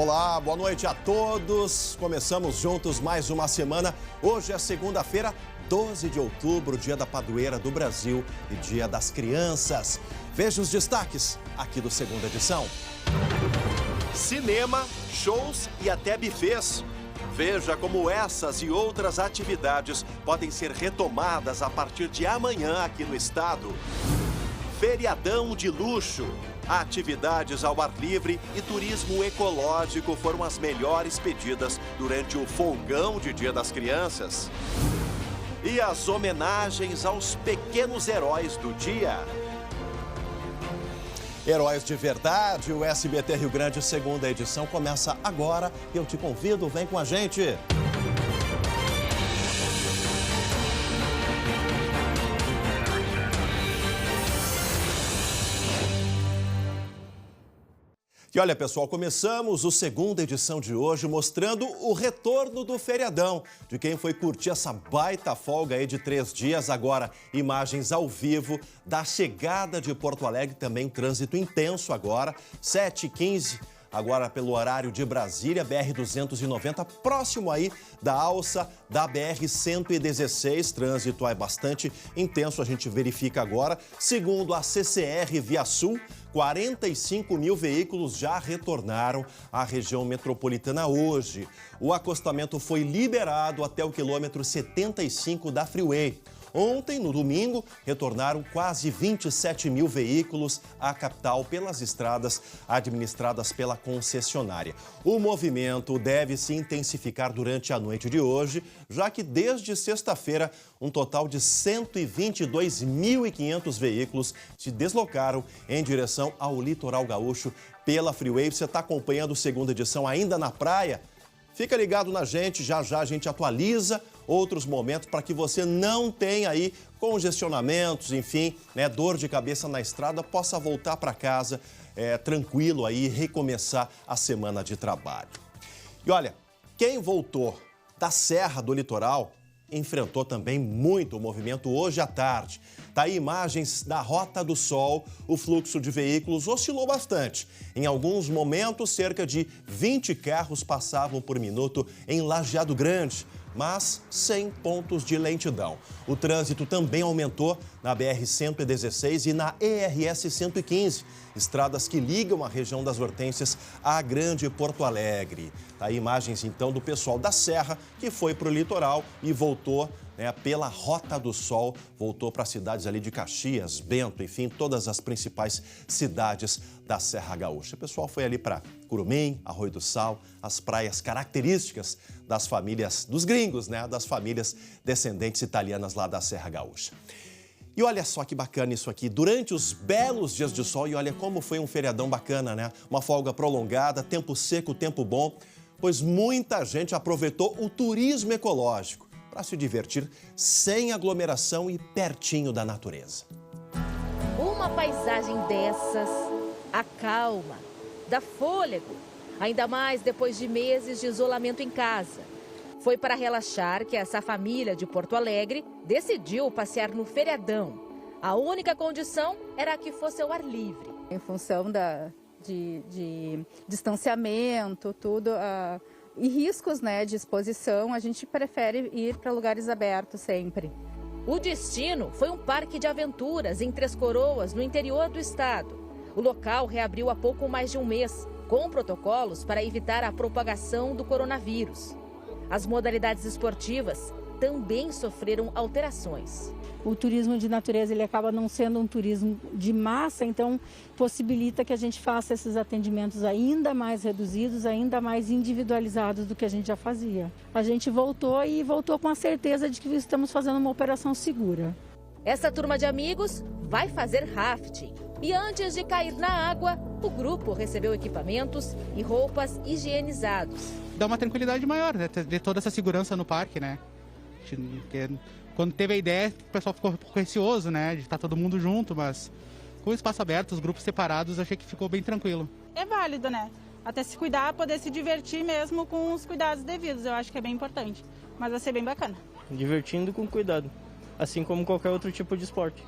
Olá, boa noite a todos. Começamos juntos mais uma semana. Hoje é segunda-feira, 12 de outubro, dia da padroeira do Brasil e dia das crianças. Veja os destaques aqui do Segunda Edição. Cinema, shows e até bufês. Veja como essas e outras atividades podem ser retomadas a partir de amanhã aqui no estado. Feriadão de luxo. Atividades ao ar livre e turismo ecológico foram as melhores pedidas durante o folgão de Dia das Crianças. E as homenagens aos pequenos heróis do dia. Heróis de verdade, o SBT Rio Grande, segunda edição, começa agora. Eu te convido, vem com a gente. E olha, pessoal, começamos a segunda edição de hoje mostrando o retorno do feriadão, de quem foi curtir essa baita folga aí de 3 dias. Agora, imagens ao vivo da chegada de Porto Alegre, também trânsito intenso agora, 7h15. Agora pelo horário de Brasília, BR-290, próximo aí da alça da BR-116. Trânsito é bastante intenso, a gente verifica agora. Segundo a CCR Via Sul, 45 mil veículos já retornaram à região metropolitana hoje. O acostamento foi liberado até o quilômetro 75 da Freeway. Ontem, no domingo, retornaram quase 27 mil veículos à capital pelas estradas administradas pela concessionária. O movimento deve se intensificar durante a noite de hoje, já que desde sexta-feira, um total de 122.500 veículos se deslocaram em direção ao litoral gaúcho pela Freeway. Você está acompanhando a segunda edição ainda na praia? Fica ligado na gente, já já a gente atualiza outros momentos para que você não tenha aí congestionamentos, enfim, dor de cabeça na estrada, possa voltar para casa tranquilo aí e recomeçar a semana de trabalho. E olha, quem voltou da Serra do Litoral enfrentou também muito movimento hoje à tarde. Tá aí imagens da Rota do Sol, o fluxo de veículos oscilou bastante. Em alguns momentos, cerca de 20 carros passavam por minuto em Lajeado Grande, mas sem pontos de lentidão. O trânsito também aumentou na BR-116 e na ERS-115, estradas que ligam a região das Hortênsias à Grande Porto Alegre. Tá aí imagens, então, do pessoal da Serra que foi para o litoral e voltou pela Rota do Sol, voltou para as cidades ali de Caxias, Bento, enfim, todas as principais cidades da Serra Gaúcha. O pessoal foi ali para Curumim, Arroio do Sal, as praias características das famílias, dos gringos, das famílias descendentes italianas lá da Serra Gaúcha. E olha só que bacana isso aqui, durante os belos dias de sol, e olha como foi um feriadão bacana, Uma folga prolongada, tempo seco, tempo bom, pois muita gente aproveitou o turismo ecológico para se divertir sem aglomeração e pertinho da natureza. Uma paisagem dessas acalma, dá fôlego, ainda mais depois de meses de isolamento em casa. Foi para relaxar que essa família de Porto Alegre decidiu passear no feriadão. A única condição era que fosse ao ar livre. Em função de distanciamento, tudo, e riscos de exposição, a gente prefere ir para lugares abertos sempre. O destino foi um parque de aventuras em Três Coroas, no interior do estado. O local reabriu há pouco mais de um mês, com protocolos para evitar a propagação do coronavírus. As modalidades esportivas também sofreram alterações. O turismo de natureza ele acaba não sendo um turismo de massa, então possibilita que a gente faça esses atendimentos ainda mais reduzidos, ainda mais individualizados do que a gente já fazia. A gente voltou e voltou com a certeza de que estamos fazendo uma operação segura. Essa turma de amigos vai fazer rafting. E antes de cair na água, o grupo recebeu equipamentos e roupas higienizados. Dá uma tranquilidade maior, ter toda essa segurança no parque, Quando teve a ideia, o pessoal ficou um pouco receoso, de estar todo mundo junto, mas com o espaço aberto, os grupos separados, achei que ficou bem tranquilo. É válido, Até se cuidar, poder se divertir mesmo com os cuidados devidos, eu acho que é bem importante, mas vai ser bem bacana. Divertindo com cuidado, assim como qualquer outro tipo de esporte.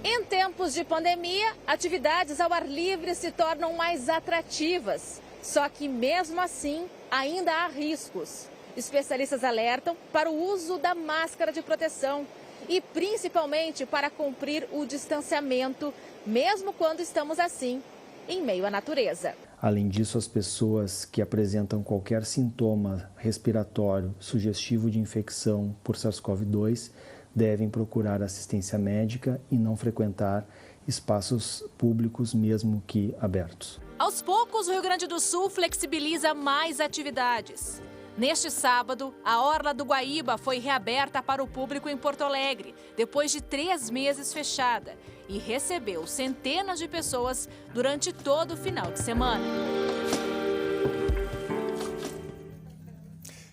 Em tempos de pandemia, atividades ao ar livre se tornam mais atrativas. Só que, mesmo assim, ainda há riscos. Especialistas alertam para o uso da máscara de proteção e, principalmente, para cumprir o distanciamento, mesmo quando estamos assim, em meio à natureza. Além disso, as pessoas que apresentam qualquer sintoma respiratório sugestivo de infecção por SARS-CoV-2 devem procurar assistência médica e não frequentar espaços públicos, mesmo que abertos. Aos poucos, o Rio Grande do Sul flexibiliza mais atividades. Neste sábado, a Orla do Guaíba foi reaberta para o público em Porto Alegre, depois de 3 meses fechada, e recebeu centenas de pessoas durante todo o final de semana.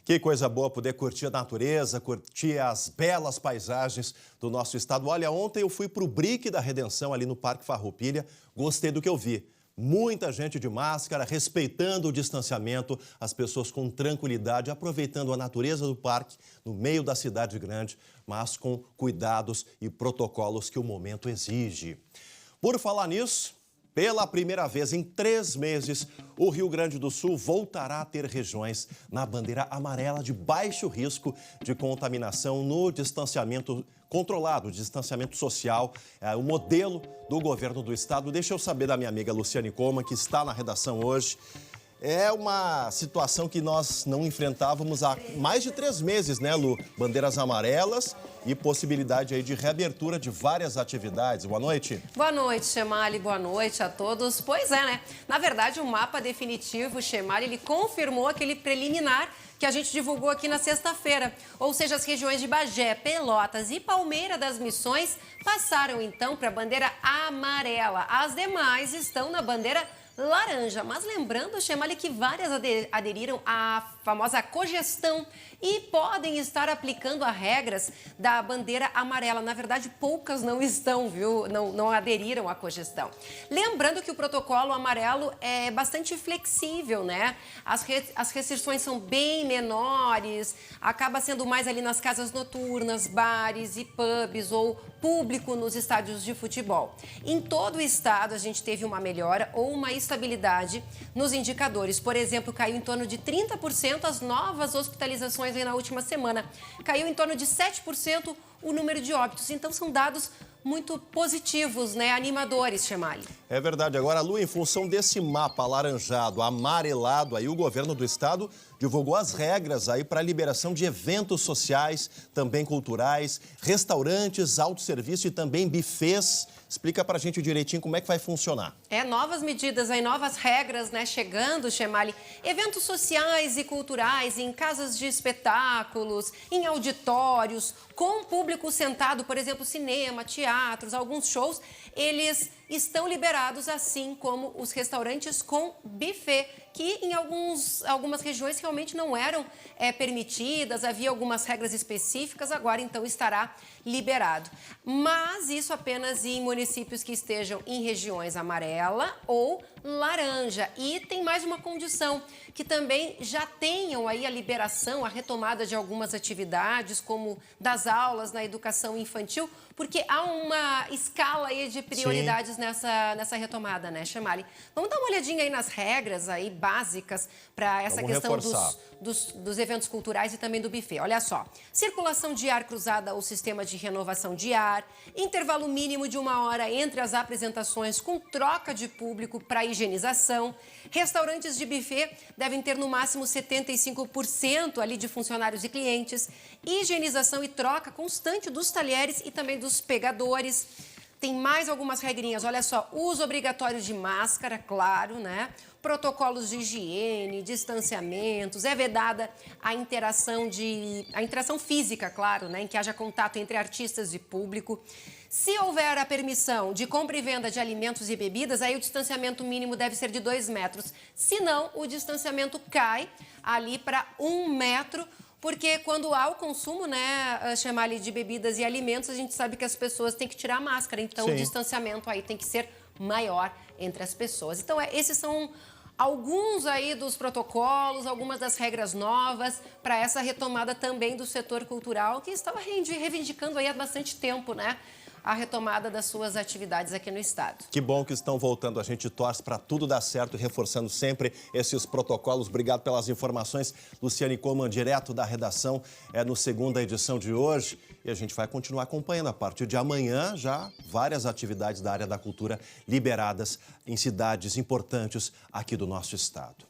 Que coisa boa poder curtir a natureza, curtir as belas paisagens do nosso estado. Olha, ontem eu fui para o Brick da Redenção, ali no Parque Farroupilha. Gostei do que eu vi. Muita gente de máscara, respeitando o distanciamento, as pessoas com tranquilidade, aproveitando a natureza do parque no meio da cidade grande, mas com cuidados e protocolos que o momento exige. Por falar nisso, pela primeira vez em 3 meses, o Rio Grande do Sul voltará a ter regiões na bandeira amarela de baixo risco de contaminação no distanciamento controlado, distanciamento social, o modelo do governo do estado. Deixa eu saber da minha amiga Luciane Coman, que está na redação hoje. É uma situação que nós não enfrentávamos há mais de 3 meses, né, Lu? Bandeiras amarelas e possibilidade aí de reabertura de várias atividades. Boa noite. Boa noite, Chemali. Boa noite a todos. Pois é, né? Na verdade, o mapa definitivo, Chemali, ele confirmou aquele preliminar que a gente divulgou aqui na sexta-feira. Ou seja, as regiões de Bagé, Pelotas e Palmeira das Missões passaram, então, para a bandeira amarela. As demais estão na bandeira laranja. Mas lembrando, Chemali, que várias aderiram à famosa cogestão e podem estar aplicando as regras da bandeira amarela. Na verdade, poucas não estão, viu? Não aderiram à cogestão. Lembrando que o protocolo amarelo é bastante flexível, né? As restrições são bem menores, acaba sendo mais ali nas casas noturnas, bares e pubs ou público nos estádios de futebol. Em todo o estado, a gente teve uma melhora ou uma estabilidade nos indicadores. Por exemplo, caiu em torno de 30% as novas hospitalizações aí na última semana. Caiu em torno de 7% o número de óbitos. Então, são dados muito positivos, né? Animadores, Chemali. É verdade. Agora, Lu, em função desse mapa alaranjado, amarelado, aí o governo do estado divulgou as regras aí para a liberação de eventos sociais, também culturais, restaurantes, autosserviço e também bufês. Explica pra gente direitinho como é que vai funcionar. Novas medidas aí, novas regras, né, chegando, Chemali. Eventos sociais e culturais em casas de espetáculos, em auditórios, com público sentado, por exemplo, cinema, teatros, alguns shows, eles estão liberados, assim como os restaurantes com buffet, que em algumas regiões realmente não eram permitidas, havia algumas regras específicas, agora então estará liberado. Mas isso apenas em municípios que estejam em regiões amarela ou laranja. E tem mais uma condição, que também já tenham aí a liberação, a retomada de algumas atividades, como das aulas na educação infantil, porque há uma escala aí de prioridades nessa retomada, né, Chemali? Vamos dar uma olhadinha aí nas regras aí básicas para essa questão dos eventos culturais e também do buffet. Olha só, circulação de ar cruzada ou sistema de renovação de ar, intervalo mínimo de 1 hora entre as apresentações com troca de público para higienização, restaurantes de buffet devem ter no máximo 75% ali de funcionários e clientes, higienização e troca constante dos talheres e também dos pegadores. Tem mais algumas regrinhas, olha só, uso obrigatório de máscara, claro, né? Protocolos de higiene, distanciamentos, é vedada a interação física, claro, né? Em que haja contato entre artistas e público. Se houver a permissão de compra e venda de alimentos e bebidas, aí o distanciamento mínimo deve ser de 2 metros. Se não, o distanciamento cai ali para 1 metro, porque quando há o consumo, né, Chemali, de bebidas e alimentos, a gente sabe que as pessoas têm que tirar a máscara. Então, o distanciamento aí tem que ser maior entre as pessoas. Então, esses são alguns aí dos protocolos, algumas das regras novas para essa retomada também do setor cultural, que estava reivindicando aí há bastante tempo, né? a retomada das suas atividades aqui no estado. Que bom que estão voltando. A gente torce para tudo dar certo e reforçando sempre esses protocolos. Obrigado pelas informações. Luciane Coman, direto da redação, no segunda edição de hoje. E a gente vai continuar acompanhando. A partir de amanhã, já várias atividades da área da cultura liberadas em cidades importantes aqui do nosso estado.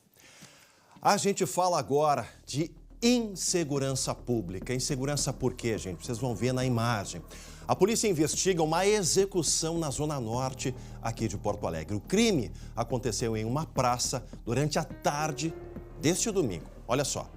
A gente fala agora de insegurança pública. Insegurança por quê, gente? Vocês vão ver na imagem. A polícia investiga uma execução na Zona Norte aqui de Porto Alegre. O crime aconteceu em uma praça durante a tarde deste domingo. Olha só.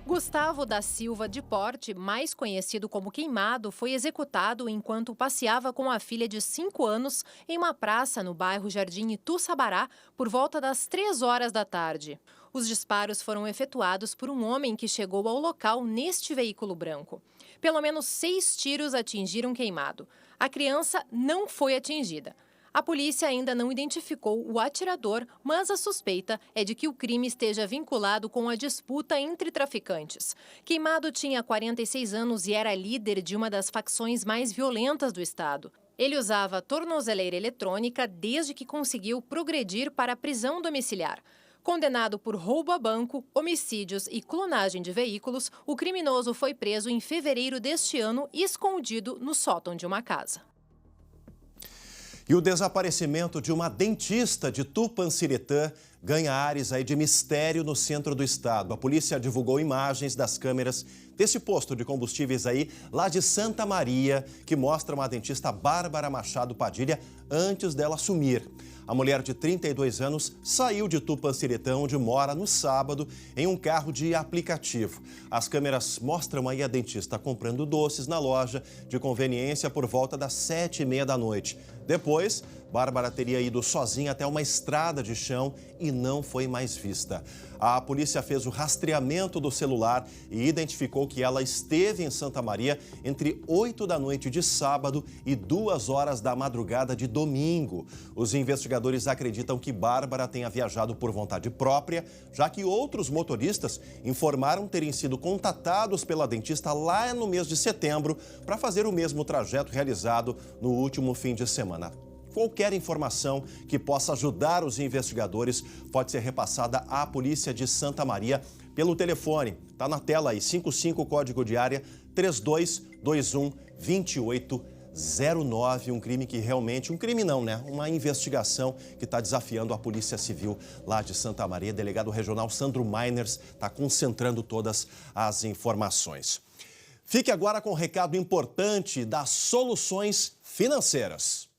Gustavo da Silva de Porte, mais conhecido como Queimado, foi executado enquanto passeava com a filha de 5 anos em uma praça no bairro Jardim Itu-Sabará por volta das 3 horas da tarde. Os disparos foram efetuados por um homem que chegou ao local neste veículo branco. Pelo menos 6 tiros atingiram Queimado. A criança não foi atingida. A polícia ainda não identificou o atirador, mas a suspeita é de que o crime esteja vinculado com a disputa entre traficantes. Queimado tinha 46 anos e era líder de uma das facções mais violentas do estado. Ele usava tornozeleira eletrônica desde que conseguiu progredir para a prisão domiciliar. Condenado por roubo a banco, homicídios e clonagem de veículos, o criminoso foi preso em fevereiro deste ano e escondido no sótão de uma casa. E o desaparecimento de uma dentista de Tupanciretã ganha áreas aí de mistério no centro do estado. A polícia divulgou imagens das câmeras desse posto de combustíveis aí, lá de Santa Maria, que mostram a dentista Bárbara Machado Padilha antes dela sumir. A mulher de 32 anos saiu de Tupanciretã, onde mora, no sábado, em um carro de aplicativo. As câmeras mostram aí a dentista comprando doces na loja de conveniência por volta das 7h30 da noite. Depois, Bárbara teria ido sozinha até uma estrada de chão e não foi mais vista. A polícia fez o rastreamento do celular e identificou que ela esteve em Santa Maria entre 8 da noite de sábado e 2 horas da madrugada de domingo. Os investigadores acreditam que Bárbara tenha viajado por vontade própria, já que outros motoristas informaram terem sido contatados pela dentista lá no mês de setembro para fazer o mesmo trajeto realizado no último fim de semana. Qualquer informação que possa ajudar os investigadores pode ser repassada à Polícia de Santa Maria pelo telefone. Está na tela aí, 55 código de área 3221-2809. Um crime que realmente, um crime não, né? Uma investigação que está desafiando a Polícia Civil lá de Santa Maria. Delegado regional Sandro Meiners está concentrando todas as informações. Fique agora com um recado importante das Soluções Financeiras.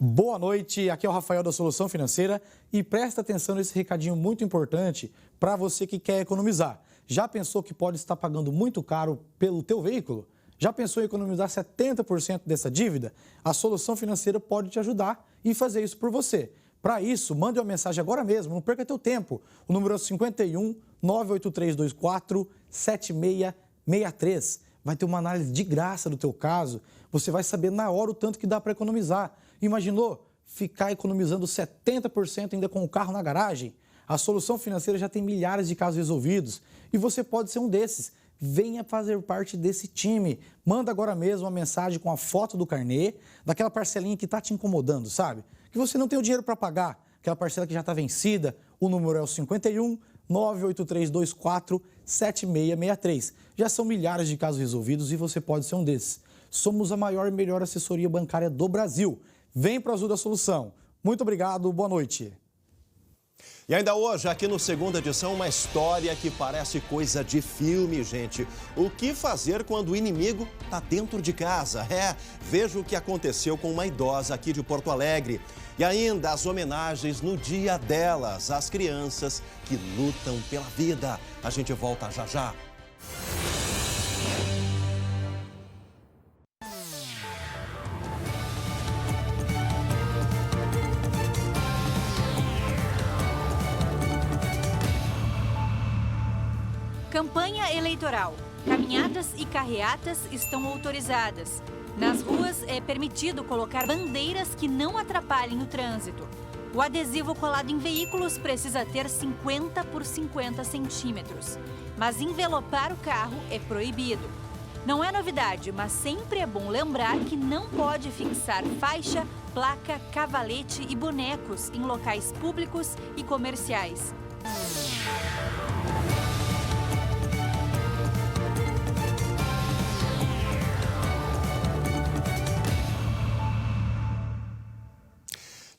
Boa noite, aqui é o Rafael da Solução Financeira e presta atenção nesse recadinho muito importante para você que quer economizar. Já pensou que pode estar pagando muito caro pelo teu veículo? Já pensou em economizar 70% dessa dívida? A Solução Financeira pode te ajudar e fazer isso por você. Para isso, mande uma mensagem agora mesmo, não perca teu tempo. O número é 51 98324 7663. Vai ter uma análise de graça do teu caso. Você vai saber na hora o tanto que dá para economizar. Imaginou ficar economizando 70% ainda com o carro na garagem? A Solução Financeira já tem milhares de casos resolvidos e você pode ser um desses. Venha fazer parte desse time. Manda agora mesmo uma mensagem com a foto do carnê, daquela parcelinha que está te incomodando, sabe? Que você não tem o dinheiro para pagar, aquela parcela que já está vencida. O número é o 51 98324 7663. Já são milhares de casos resolvidos e você pode ser um desses. Somos a maior e melhor assessoria bancária do Brasil. Vem para o Azul da Solução. Muito obrigado, boa noite. E ainda hoje, aqui no Segunda Edição, uma história que parece coisa de filme, gente. O que fazer quando o inimigo está dentro de casa? Veja o que aconteceu com uma idosa aqui de Porto Alegre. E ainda as homenagens no dia delas, às crianças que lutam pela vida. A gente volta já já. Campanha eleitoral. Caminhadas e carreatas estão autorizadas. Nas ruas é permitido colocar bandeiras que não atrapalhem o trânsito. O adesivo colado em veículos precisa ter 50 por 50 centímetros. Mas envelopar o carro é proibido. Não é novidade, mas sempre é bom lembrar que não pode fixar faixa, placa, cavalete e bonecos em locais públicos e comerciais.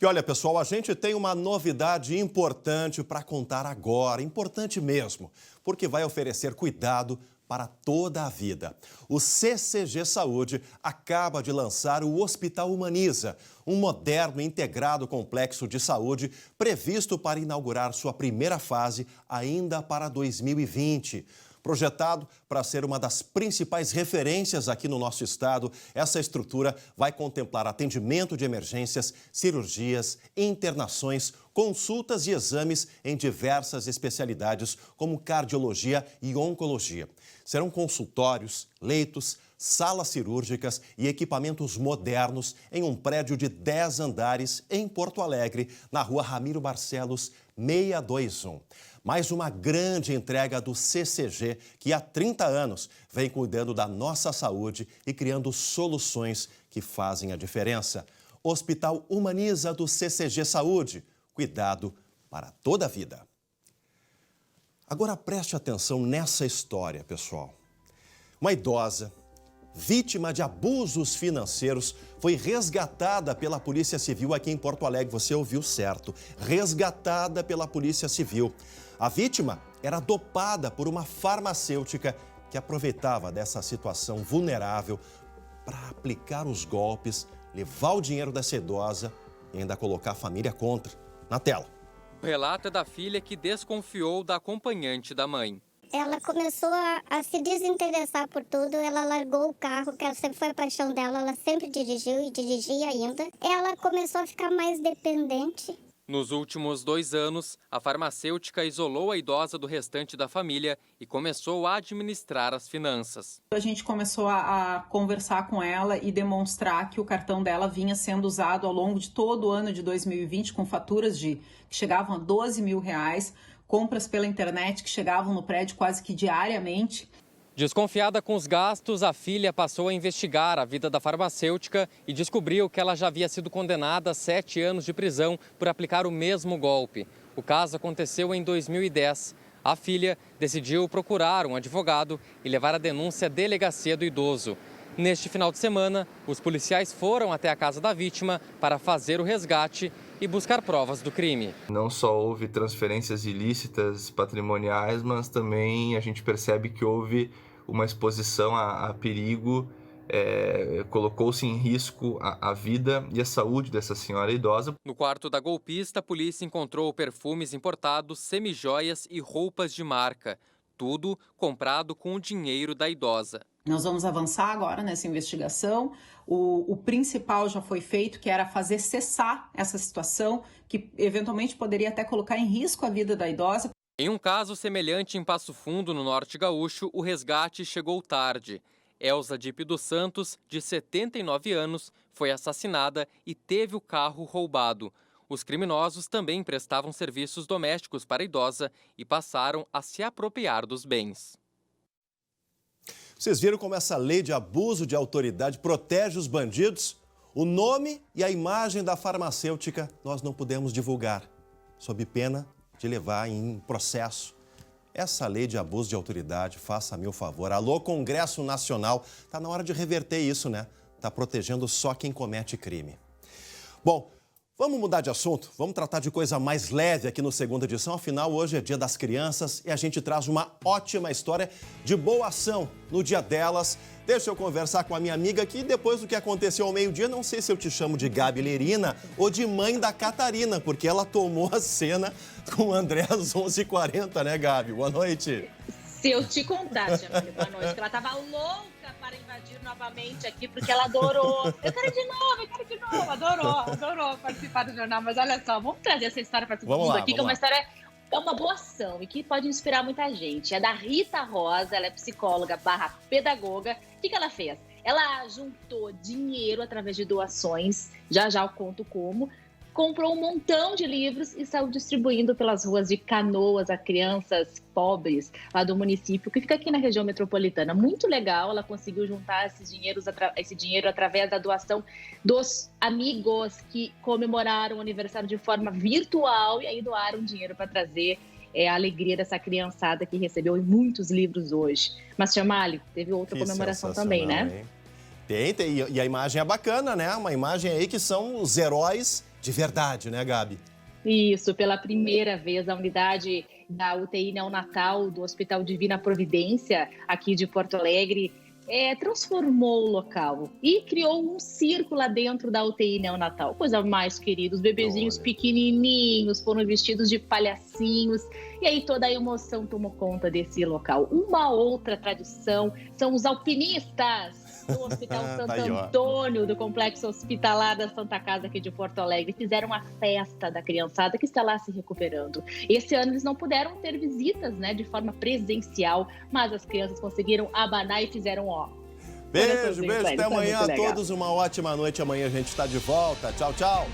E olha, pessoal, a gente tem uma novidade importante para contar agora, importante mesmo, porque vai oferecer cuidado para toda a vida. O CCG Saúde acaba de lançar o Hospital Humaniza, um moderno e integrado complexo de saúde previsto para inaugurar sua primeira fase ainda para 2020. Projetado para ser uma das principais referências aqui no nosso estado, essa estrutura vai contemplar atendimento de emergências, cirurgias, internações, consultas e exames em diversas especialidades, como cardiologia e oncologia. Serão consultórios, leitos, salas cirúrgicas e equipamentos modernos em um prédio de 10 andares em Porto Alegre, na rua Ramiro Barcelos, 621. Mais uma grande entrega do CCG, que há 30 anos vem cuidando da nossa saúde e criando soluções que fazem a diferença. Hospital Humaniza do CCG Saúde. Cuidado para toda a vida. Agora preste atenção nessa história, pessoal. Uma idosa, vítima de abusos financeiros, foi resgatada pela Polícia Civil aqui em Porto Alegre. Você ouviu certo, resgatada pela Polícia Civil. A vítima era dopada por uma farmacêutica que aproveitava dessa situação vulnerável para aplicar os golpes, levar o dinheiro dessa idosa e ainda colocar a família contra. Na tela. O relato é da filha que desconfiou da acompanhante da mãe. Ela começou a se desinteressar por tudo, ela largou o carro, que sempre foi a paixão dela, ela sempre dirigiu e dirigia ainda. Ela começou a ficar mais dependente. Nos últimos 2 anos, a farmacêutica isolou a idosa do restante da família e começou a administrar as finanças. A gente começou a conversar com ela e demonstrar que o cartão dela vinha sendo usado ao longo de todo o ano de 2020, com faturas que chegavam a R$12 mil, compras pela internet que chegavam no prédio quase que diariamente. Desconfiada com os gastos, a filha passou a investigar a vida da farmacêutica e descobriu que ela já havia sido condenada a 7 anos de prisão por aplicar o mesmo golpe. O caso aconteceu em 2010. A filha decidiu procurar um advogado e levar a denúncia à delegacia do idoso. Neste final de semana, os policiais foram até a casa da vítima para fazer o resgate e buscar provas do crime. Não só houve transferências ilícitas patrimoniais, mas também a gente percebe que houve uma exposição a perigo, colocou-se em risco a vida e a saúde dessa senhora idosa. No quarto da golpista, a polícia encontrou perfumes importados, semijoias e roupas de marca. Tudo comprado com o dinheiro da idosa. Nós vamos avançar agora nessa investigação. O principal já foi feito, que era fazer cessar essa situação, que eventualmente poderia até colocar em risco a vida da idosa. Em um caso semelhante em Passo Fundo, no Norte Gaúcho, o resgate chegou tarde. Elza Dipe dos Santos, de 79 anos, foi assassinada e teve o carro roubado. Os criminosos também prestavam serviços domésticos para a idosa e passaram a se apropriar dos bens. Vocês viram como essa lei de abuso de autoridade protege os bandidos? O nome e a imagem da farmacêutica nós não podemos divulgar, sob pena de levar em processo. Essa lei de abuso de autoridade, faça-me o favor. Alô, Congresso Nacional, está na hora de reverter isso, né? Está protegendo só quem comete crime. Bom, vamos mudar de assunto? Vamos tratar de coisa mais leve aqui no Segunda Edição. Afinal, hoje é Dia das Crianças e a gente traz uma ótima história de boa ação no Dia delas. Deixa eu conversar com a minha amiga aqui. Depois do que aconteceu ao meio-dia, não sei se eu te chamo de Gabi Lerina ou de mãe da Catarina, porque ela tomou a cena com o André às 11h40, né, Gabi? Boa noite. Se eu te contar, Jamile, boa noite, que ela estava louca para invadir novamente aqui, porque ela adorou. Eu quero de novo, adorou participar do jornal. Mas olha só, vamos trazer essa história para todo mundo aqui, que é uma história, é uma boa ação e que pode inspirar muita gente. É da Rita Rosa, ela é psicóloga / pedagoga. O que ela fez? Ela juntou dinheiro através de doações, já eu conto como, comprou um montão de livros e saiu distribuindo pelas ruas de Canoas a crianças pobres lá do município, que fica aqui na região metropolitana. Muito legal, ela conseguiu juntar esse dinheiro através da doação dos amigos que comemoraram o aniversário de forma virtual e aí doaram dinheiro para trazer a alegria dessa criançada que recebeu muitos livros hoje. Mas, Chamali, teve outra comemoração também, né? Hein? Tem, e a imagem é bacana, né? Uma imagem aí que são os heróis de verdade, né, Gabi? Isso, pela primeira vez, a unidade da UTI neonatal do Hospital Divina Providência, aqui de Porto Alegre, transformou o local e criou um circo lá dentro da UTI neonatal. Coisa mais querida, os bebezinhos pequenininhos foram vestidos de palhacinhos e aí toda a emoção tomou conta desse local. Uma outra tradição são os alpinistas do Hospital Santo Antônio, do Complexo Hospitalar da Santa Casa aqui de Porto Alegre. Fizeram a festa da criançada que está lá se recuperando. Esse ano eles não puderam ter visitas, né, de forma presencial, mas as crianças conseguiram abanar e fizeram, Beijo, até amanhã a todos, uma ótima noite. Amanhã a gente está de volta. Tchau, tchau.